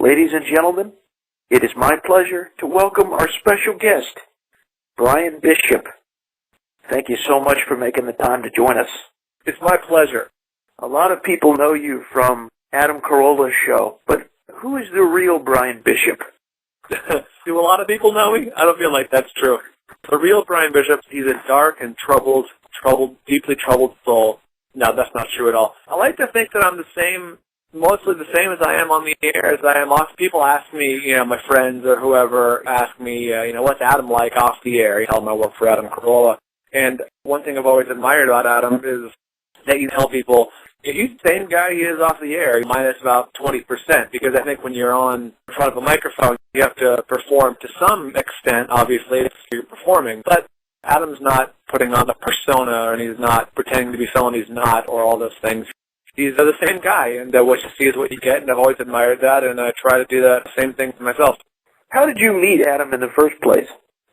Ladies and gentlemen, it is my pleasure to welcome our special guest, Bryan Bishop. Thank you so much for making the time to join us. It's my pleasure. A lot of people know you from Adam Carolla Show, but who is the real Bryan Bishop? Do a lot of people know me? I don't feel like that's true. The real Bryan Bishop, he's a dark and deeply troubled soul. No, that's not true at all. I like to think that I'm mostly the same as I am on the air as I am off. People ask me, my friends or whoever ask me, what's Adam like off the air? You tell them I work for Adam Carolla. And one thing I've always admired about Adam is that you tell people, he's the same guy he is off the air, minus about 20%, because I think when you're on in front of a microphone, you have to perform to some extent, obviously, if you're performing. But Adam's not putting on the persona, and he's not pretending to be someone he's not, or all those things. He's the same guy, and what you see is what you get, and I've always admired that, and I try to do that same thing for myself. How did you meet Adam in the first place?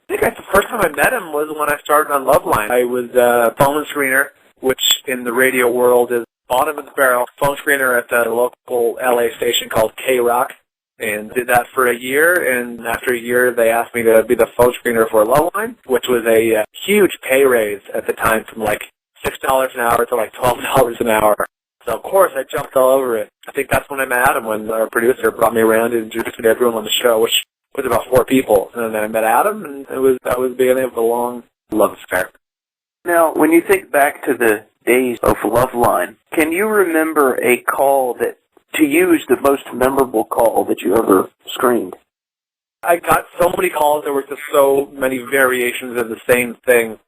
I think the first time I met him was when I started on Loveline. I was a phone screener, which in the radio world is bottom of the barrel, phone screener at the local LA station called K-Rock, and did that for a year, and after a year they asked me to be the phone screener for Loveline, which was a huge pay raise at the time from like $6 an hour to like $12 an hour. So of course I jumped all over it. I think that's when I met Adam, when our producer brought me around and introduced me to everyone on the show, which was about 4 people. And then I met Adam, and that was the beginning of a long love affair. Now, when you think back to the days of Loveline, can you remember a call that, to use the most memorable call that you ever screened? I got so many calls. There were just so many variations of the same thing.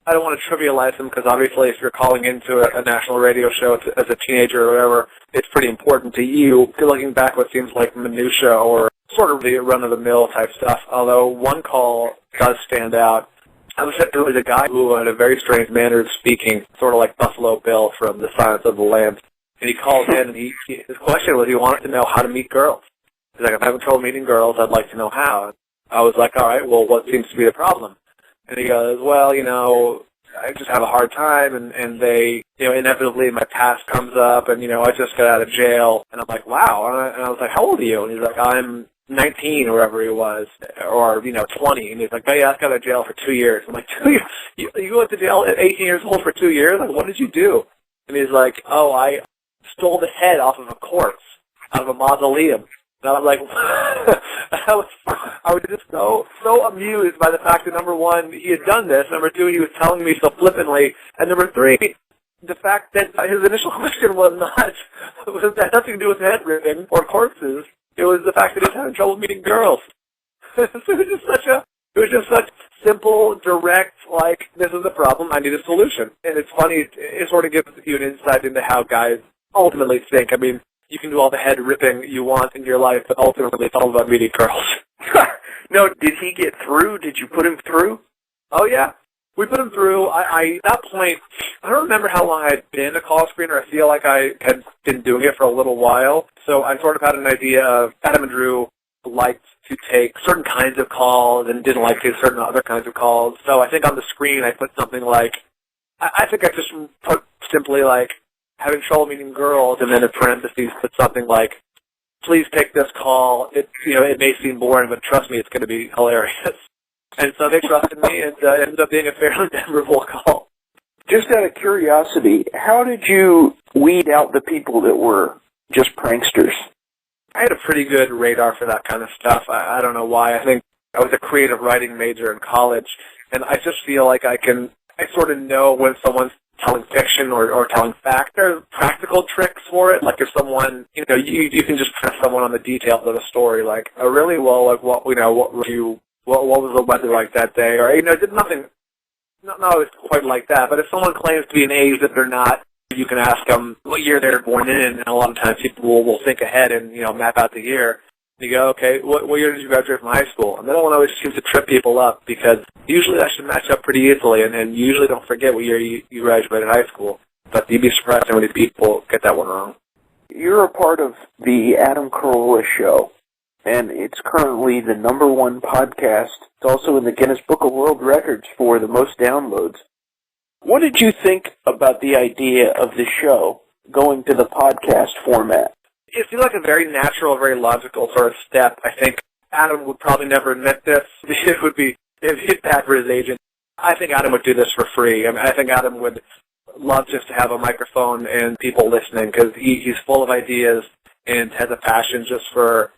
I don't want to trivialize them because obviously if you're calling into a national radio show as a teenager or whatever, it's pretty important to you. Looking back, what seems like minutia or sort of the run-of-the-mill type stuff, although one call does stand out. There was a guy who had a very strange manner of speaking, sort of like Buffalo Bill from The Silence of the Lambs. And he called in, and his question was he wanted to know how to meet girls. He's like, I'm having trouble meeting girls. I'd like to know how. I was like, all right, well, what seems to be the problem? And he goes, well, I just have a hard time, and they, inevitably my past comes up, and, I just got out of jail. And I'm like, wow. And I was like, how old are you? And he's like, I'm 19 or wherever he was, or, 20. And he's like, hey, I got out of jail for 2 years. I'm like, 2 years? You went to jail at 18 years old for 2 years? Like, what did you do? And he's like, oh, I stole the head off of a corpse, out of a mausoleum. And I was like, I was just so amused by the fact that, number one, he had done this. Number two, he was telling me so flippantly. And number three, the fact that his initial question had nothing to do with head ripping or corpses. It was the fact that he was having trouble meeting girls. It was just such simple, direct, like, this is the problem, I need a solution. And it's funny, it sort of gives you an insight into how guys ultimately think. I mean, you can do all the head ripping you want in your life, but ultimately it's all about meeting girls. No, did he get through? Did you put him through? Oh, yeah. We put him through. At that point, I don't remember how long I had been a call screener. I feel like I had been doing it for a little while. So I sort of had an idea of Adam and Drew liked to take certain kinds of calls and didn't like to take certain other kinds of calls. So I think on the screen I put something like, I think I just put simply like, having trouble meeting girls, and then in parentheses put something like, please take this call. It may seem boring, but trust me, it's going to be hilarious. And so they trusted me, and it ended up being a fairly memorable call. Just out of curiosity, how did you weed out the people that were just pranksters? I had a pretty good radar for that kind of stuff. I don't know why. I think I was a creative writing major in college, and I just feel like I sort of know when someone's telling fiction or telling fact. There are practical tricks for it. Like if someone, you can just press someone on the details of a story. Like, oh, really? Well, like what was the weather like that day? Or did nothing. Not always quite like that. But if someone claims to be an age that they're not, you can ask them what year they're born in, and a lot of times people will think ahead and map out the year. You go, okay, what year did you graduate from high school? And that one always seems to trip people up because usually that should match up pretty easily, and usually don't forget what year you graduated high school. But you'd be surprised how many people get that one wrong. You're a part of the Adam Carolla Show, and it's currently the #1 podcast. It's also in the Guinness Book of World Records for the most downloads. What did you think about the idea of the show going to the podcast format? it seemed like a very natural, very logical sort of step. I think Adam would probably never admit this. It would be bad for his agent. I think Adam would do this for free. I mean, I think Adam would love just to have a microphone and people listening because he's full of ideas and has a passion for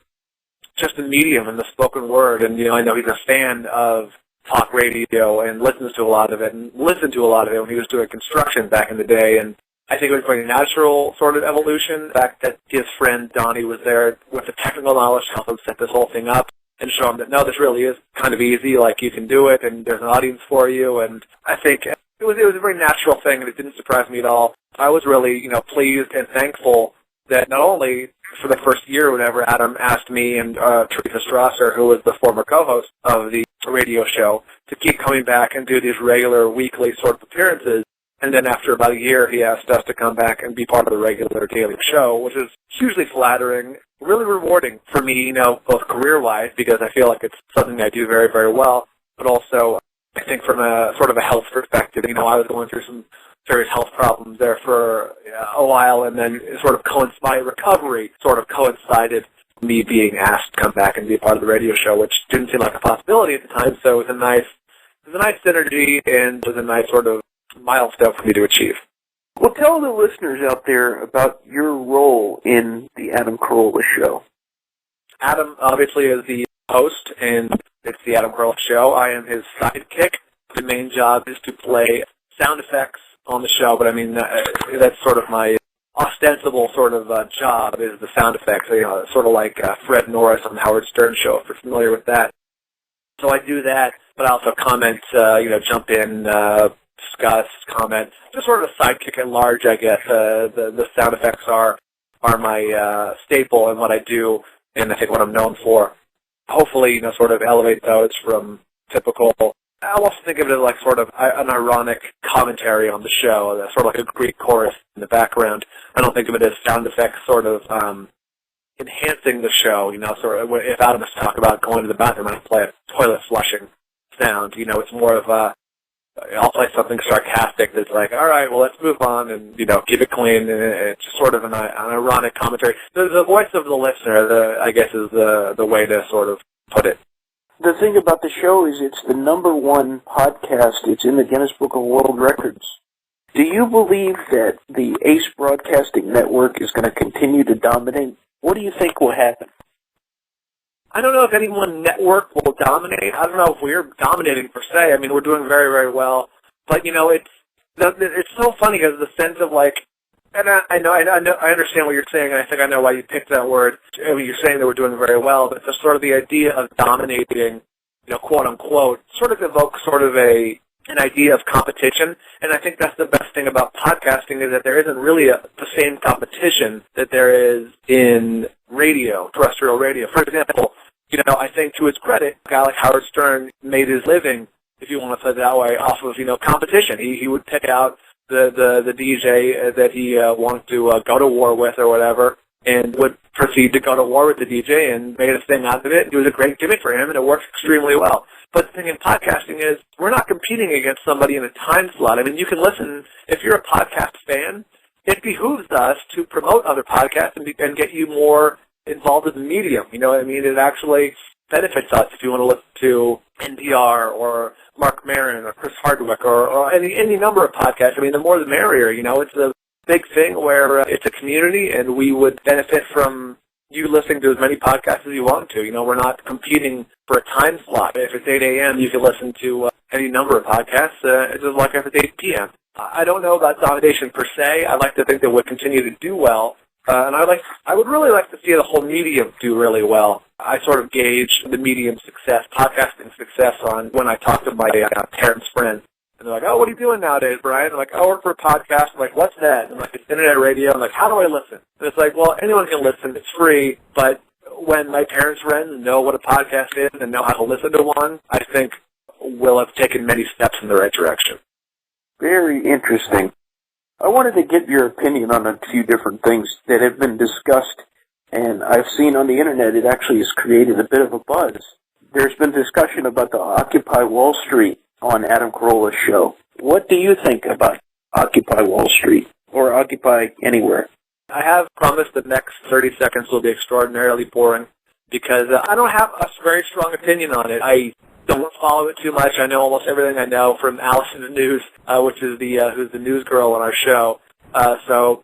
the medium and the spoken word. And, I know he's a fan of talk radio and listens to a lot of it and listened to a lot of it when he was doing construction back in the day. And I think it was a very natural sort of evolution. The fact that his friend Donnie was there with the technical knowledge to help him set this whole thing up and show him that, no, this really is kind of easy, like you can do it and there's an audience for you. And I think it was a very natural thing and it didn't surprise me at all. I was really, pleased and thankful that not only for the first year or whatever, Adam asked me and Teresa Strasser, who was the former co-host of the radio show, to keep coming back and do these regular weekly sort of appearances. And then after about a year, he asked us to come back and be part of the regular daily show, which is hugely flattering, really rewarding for me, both career-wise, because I feel like it's something I do very, very well, but also I think from a sort of a health perspective. I was going through some various health problems there for a while, and then my recovery sort of coincided with me being asked to come back and be a part of the radio show, which didn't seem like a possibility at the time, so it was a nice synergy and it was a nice sort of milestone for me to achieve. Well, tell the listeners out there about your role in the Adam Carolla Show. Adam, obviously, is the host, and it's the Adam Carolla Show. I am his sidekick. The main job is to play sound effects on the show, but that's sort of my ostensible sort of job is the sound effects, sort of like Fred Norris on the Howard Stern Show, if you're familiar with that. So I do that, but I also comment, jump in, discuss, comment, just sort of a sidekick at large, I guess. The sound effects are my staple and what I do, and I think what I'm known for. Hopefully, sort of elevate those from typical. I also think of it as like sort of an ironic commentary on the show, sort of like a Greek chorus in the background. I don't think of it as sound effects sort of enhancing the show, sort of if Adam is talking about going to the bathroom and I play a toilet flushing sound, it's more of I'll play something sarcastic that's like, all right, well, let's move on and, keep it clean. And it's just sort of an ironic commentary. The voice of the listener, I guess, is the way to sort of put it. The thing about the show is it's the #1 podcast. It's in the Guinness Book of World Records. Do you believe that the Ace Broadcasting Network is going to continue to dominate? What do you think will happen? I don't know if any one network will dominate. I don't know if we're dominating per se. We're doing very, very well. But, it's so funny because the sense of like, and I understand what you're saying, and I think I know why you picked that word. You're saying that we're doing very well, but it's sort of the idea of dominating, quote unquote, sort of evokes sort of an idea of competition. And I think that's the best thing about podcasting is that there isn't really the same competition that there is in radio, terrestrial radio. For example, I think to his credit, a guy like Howard Stern made his living, if you want to say it that way, off of, competition. He would pick out the DJ that he wanted to go to war with or whatever, and would proceed to go to war with the DJ and made a thing out of it. It was a great gimmick for him, and it worked extremely well. But the thing in podcasting is we're not competing against somebody in a time slot. You can listen. If you're a podcast fan, it behooves us to promote other podcasts and get you more involved in the medium. It actually benefits us if you want to listen to NPR or Mark Maron or Chris Hardwick or any number of podcasts. The more the merrier. It's a big thing where it's a community, and we would benefit from you listening to as many podcasts as you want to. We're not competing for a time slot. If it's 8 a.m., you can listen to any number of podcasts. It's just like if it's 8 p.m. I don't know about domination per se. I'd like to think that we'll continue to do well. And I would really like to see the whole medium do really well. I sort of gauge the medium's success, podcasting success, on when I talk to my parents' friends. And they're like, oh, what are you doing nowadays, Brian? I'm like, I work for a podcast. I'm like, what's that? And I'm like, it's internet radio. I'm like, how do I listen? And it's like, well, anyone can listen. It's free. But when my parents' friends know what a podcast is and know how to listen to one, I think we'll have taken many steps in the right direction. Very interesting. I wanted to get your opinion on a few different things that have been discussed, and I've seen on the internet it actually has created a bit of a buzz. There's been discussion about the Occupy Wall Street on Adam Carolla's show. What do you think about Occupy Wall Street or Occupy anywhere? I have promised the next 30 seconds will be extraordinarily boring because I don't have a very strong opinion on it. I don't follow it too much. I know almost everything I know from Allison the News, which is who's the news girl on our show. So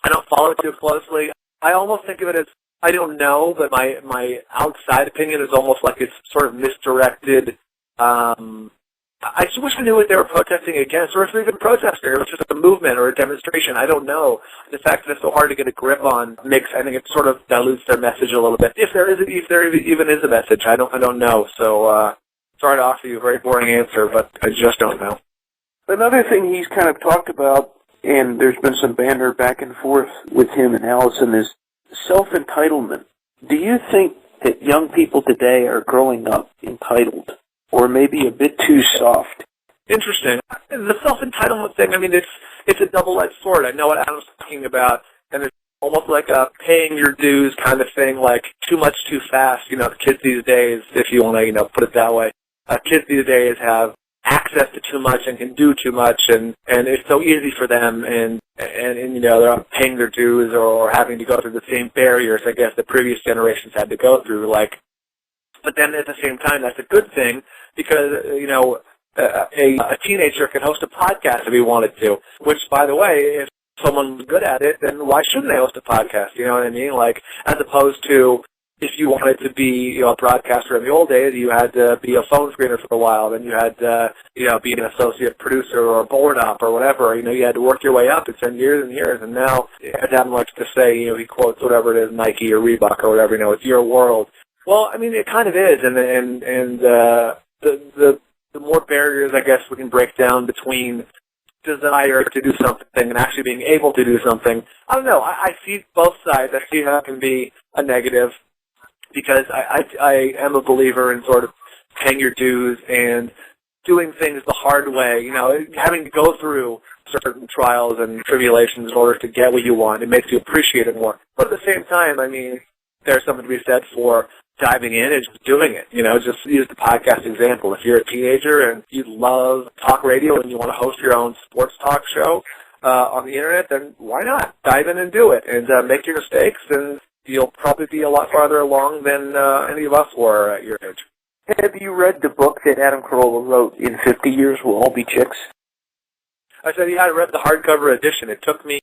I don't follow it too closely. I almost think of it as I don't know, but my outside opinion is almost like it's sort of misdirected. I just wish I knew what they were protesting against, or if they're even protesting, or it was just a movement or a demonstration. I don't know. The fact that it's so hard to get a grip on I think it sort of dilutes their message a little bit. If there even is a message, I don't know. So sorry to offer you a very boring answer, but I just don't know. Another thing he's kind of talked about, and there's been some banter back and forth with him and Allison, is self-entitlement. Do you think that young people today are growing up entitled, or maybe a bit too soft? Interesting. The self-entitlement thing, I mean, it's a double-edged sword. I know what Adam's talking about, and it's almost like a paying your dues kind of thing, like too much too fast. The kids these days, if you want to, put it that way, kids these days have access to too much and can do too much, and it's so easy for them, and they're not paying their dues or having to go through the same barriers, I guess, the previous generations had to go through, But then at the same time, that's a good thing because, a teenager can host a podcast if he wanted to, which, by the way, if someone's good at it, then why shouldn't they host a podcast? You know what I mean? As opposed to if you wanted to be, a broadcaster in the old days, you had to be a phone screener for a while, then you had to, be an associate producer or a board op or whatever. You had to work your way up. It's been years and years, and now, as Adam likes to say, he quotes whatever it is, Nike or Reebok or whatever, it's your world. Well, I mean, it kind of is, and the more barriers, I guess, we can break down between desire to do something and actually being able to do something. I don't know. I see both sides. I see how it can be a negative because I am a believer in sort of paying your dues and doing things the hard way. Having to go through certain trials and tribulations in order to get what you want. It makes you appreciate it more. But at the same time, I mean, there's something to be said for diving in and just doing it. Just use the podcast example. If you're a teenager and you love talk radio and you want to host your own sports talk show on the internet, then why not? Dive in and do it and make your mistakes, and you'll probably be a lot farther along than any of us were at your age. Have you read the book that Adam Carolla wrote, In 50 Years We'll All Be Chicks? I said, yeah, I read the hardcover edition. It took me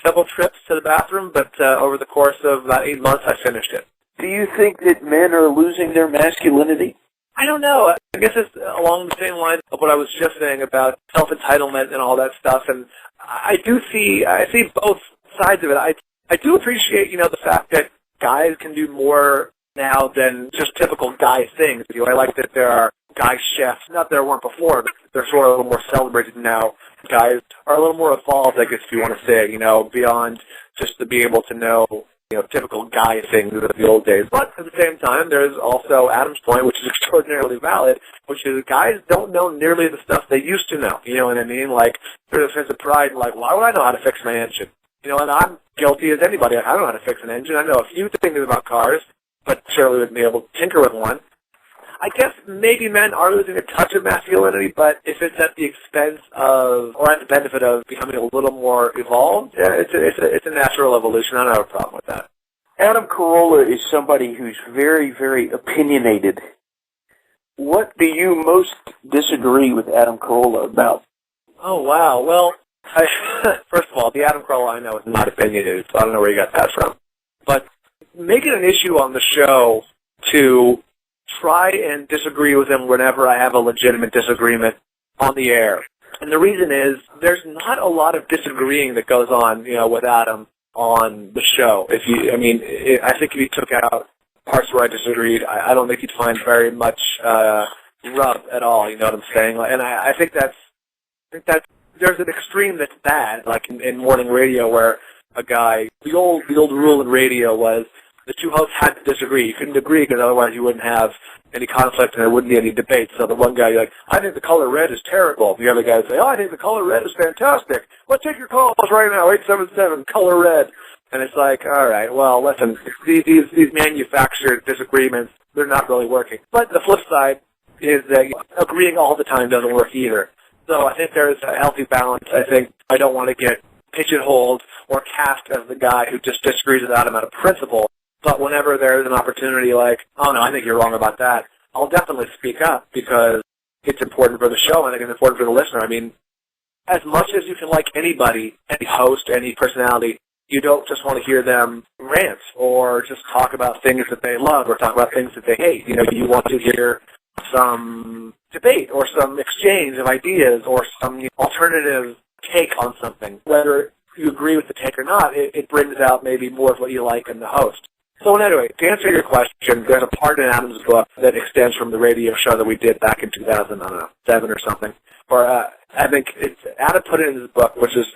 several trips to the bathroom, but over the course of about 8 months, I finished it. Do you think that men are losing their masculinity? I don't know. I guess it's along the same line of what I was just saying about self-entitlement and all that stuff. And I see both sides of it. I do appreciate, the fact that guys can do more now than just typical guy things. I like that there are guy chefs. Not that there weren't before, but they're sort of a little more celebrated now. Guys are a little more evolved, I guess, if you want to say, beyond just to be able to know, typical guy things of the old days. But at the same time, there's also Adam's point, which is extraordinarily valid, which is guys don't know nearly the stuff they used to know. You know what I mean? There's a sense of pride, why would I know how to fix my engine? And I'm guilty as anybody. I don't know how to fix an engine. I know a few things about cars, but surely wouldn't be able to tinker with one. I guess maybe men are losing a touch of masculinity, but if it's at the expense of, or at the benefit of becoming a little more evolved, yeah, it's a natural evolution. I don't have a problem with that. Adam Carolla is somebody who's very, very opinionated. What do you most disagree with Adam Carolla about? Oh, wow. Well, first of all, the Adam Carolla I know is not opinionated, so I don't know where you got that from. But make it an issue on the show to try and disagree with him whenever I have a legitimate disagreement on the air. And the reason is there's not a lot of disagreeing that goes on, with Adam on the show. I think if you took out parts where I disagreed, I don't think you'd find very much rub at all. You know what I'm saying? And I think that's there's an extreme that's bad, like in morning radio, where a guy, the old rule in radio was the two hosts had to disagree. You couldn't agree because otherwise you wouldn't have any conflict and there wouldn't be any debate. So the one guy, you're like, I think the color red is terrible. The other guy would say, I think the color red is fantastic. Well, take your calls right now, 877, color red. And it's like, all right, well, listen, these manufactured disagreements, they're not really working. But the flip side is that agreeing all the time doesn't work either. So I think there's a healthy balance. I think I don't want to get pigeonholed or cast as the guy who just disagrees with Adam out of principle. But whenever there's an opportunity like, oh, no, I think you're wrong about that, I'll definitely speak up because it's important for the show. I think it's important for the listener. I mean, as much as you can like anybody, any host, any personality, you don't just want to hear them rant or just talk about things that they love or talk about things that they hate. You know, you want to hear some debate or some exchange of ideas or some alternative take on something. Whether you agree with the take or not, it brings out maybe more of what you like in the host. So anyway, to answer your question, there's a part in Adam's book that extends from the radio show that we did back in 2007 or something. Or I think Adam put it in his book, which is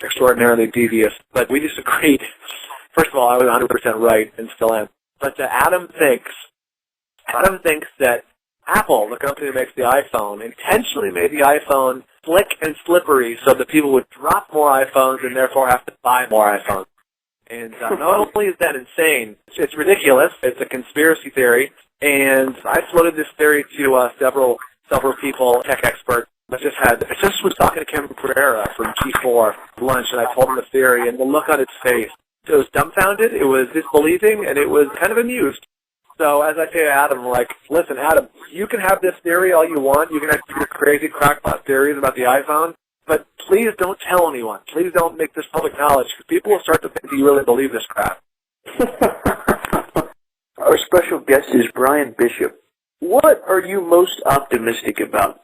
extraordinarily devious. But we disagreed. First of all, I was 100% right and still am. But Adam thinks that Apple, the company that makes the iPhone, intentionally made the iPhone slick and slippery so that people would drop more iPhones and therefore have to buy more iPhones. And not only is that insane, it's ridiculous. It's a conspiracy theory. And I floated this theory to several people, tech experts. I just was talking to Kim Pereira from G4 at lunch, and I told him the theory, and the look on its face, it was dumbfounded, it was disbelieving, and it was kind of amused. So as I say to Adam, like, listen, Adam, you can have this theory all you want. You can have your crazy crackpot theories about the iPhone, but please don't tell anyone. Please don't make this public knowledge, because people will start to think that you really believe this crap. Our special guest is Bryan Bishop. What are you most optimistic about?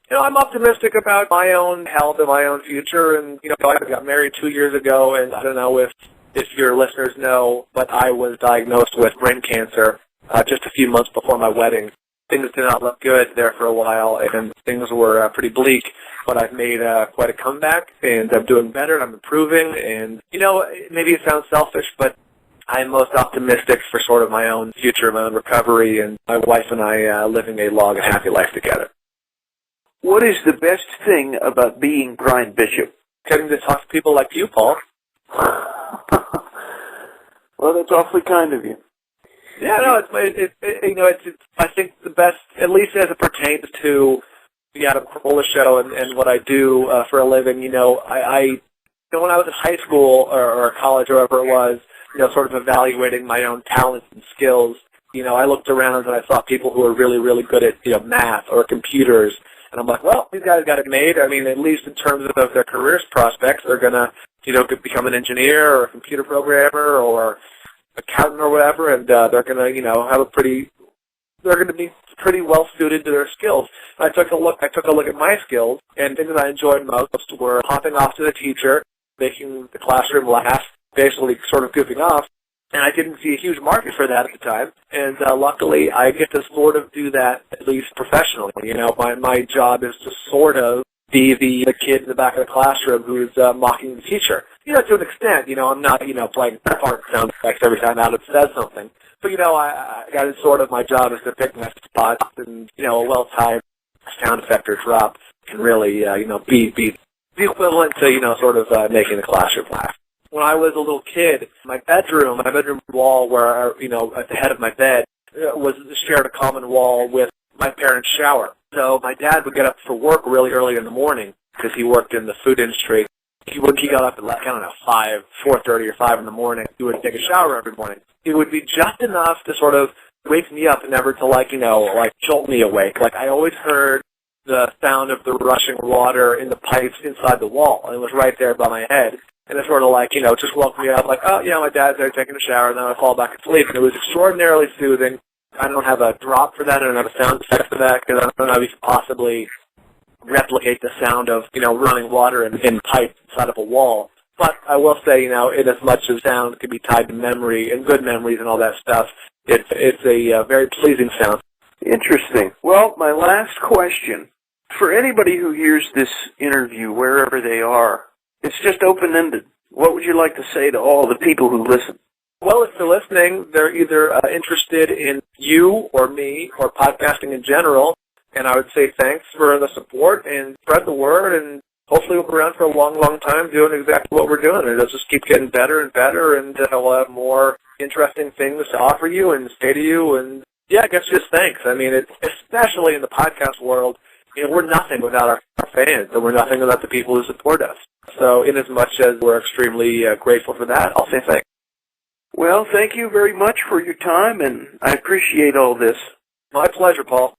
You know, I'm optimistic about my own health and my own future. And, you know, I got married 2 years ago, and I don't know if your listeners know, but I was diagnosed with brain cancer just a few months before my wedding. Things did not look good there for a while, and things were pretty bleak. But I've made quite a comeback, and I'm doing better, and I'm improving. And, you know, maybe it sounds selfish, but I'm most optimistic for sort of my own future, my own recovery, and my wife and I living a long and happy life together. What is the best thing about being Bryan Bishop? Getting to talk to people like you, Paul. Well, that's awfully kind of you. Yeah, no, it's I think the best, at least as it pertains to the Adam Carolla Show and what I do for a living. You know, when I was in high school or college or wherever it was, you know, sort of evaluating my own talents and skills. You know, I looked around and I saw people who were really, really good at, you know, math or computers. And I'm like, well, these guys got it made. I mean, at least in terms of their career prospects, they're going to, you know, become an engineer or a computer programmer or accountant or whatever, and they're going to, you know, they're going to be pretty well suited to their skills. And I took a look at my skills, and things that I enjoyed most were hopping off to the teacher, making the classroom laugh, basically sort of goofing off. And I didn't see a huge market for that at the time. And luckily, I get to sort of do that, at least professionally. You know, my job is to sort of be the kid in the back of the classroom who's mocking the teacher. You know, to an extent. You know, I'm not, you know, playing part sound effects every time Adam says something. But, you know, I got it sort of, my job is to pick my spots, and, you know, a well-timed sound effect or drop can really, you know, be equivalent to, you know, sort of making the classroom laugh. When I was a little kid, my bedroom wall where, you know, at the head of my bed shared a common wall with my parents' shower. So my dad would get up for work really early in the morning because he worked in the food industry. He got up at, like, I don't know, 4:30 or 5 in the morning. He would take a shower every morning. It would be just enough to sort of wake me up and never to, like, you know, like jolt me awake. Like, I always heard the sound of the rushing water in the pipes inside the wall, and it was right there by my head. And it sort of, like, you know, just woke me up like, oh, yeah, my dad's there taking a shower, and then I fall back asleep. And it was extraordinarily soothing. I don't have a drop for that. I don't have a sound effect for that because I don't know if you can possibly replicate the sound of, you know, running water in pipe inside of a wall. But I will say, you know, in as much as sound can be tied to memory and good memories and all that stuff, it's a very pleasing sound. Interesting. Well, my last question, for anybody who hears this interview wherever they are, it's just open-ended. What would you like to say to all the people who listen? Well, if they're listening, they're either interested in you or me or podcasting in general, and I would say thanks for the support and spread the word, and hopefully we'll be around for a long, long time doing exactly what we're doing, and it'll just keep getting better and better, and we'll have more interesting things to offer you and say to you, and yeah, I guess just thanks. I mean, especially in the podcast world, we're nothing without our fans, and we're nothing without the people who support us. So in as much as we're extremely grateful for that, I'll say thanks. Well, thank you very much for your time, and I appreciate all this. My pleasure, Paul.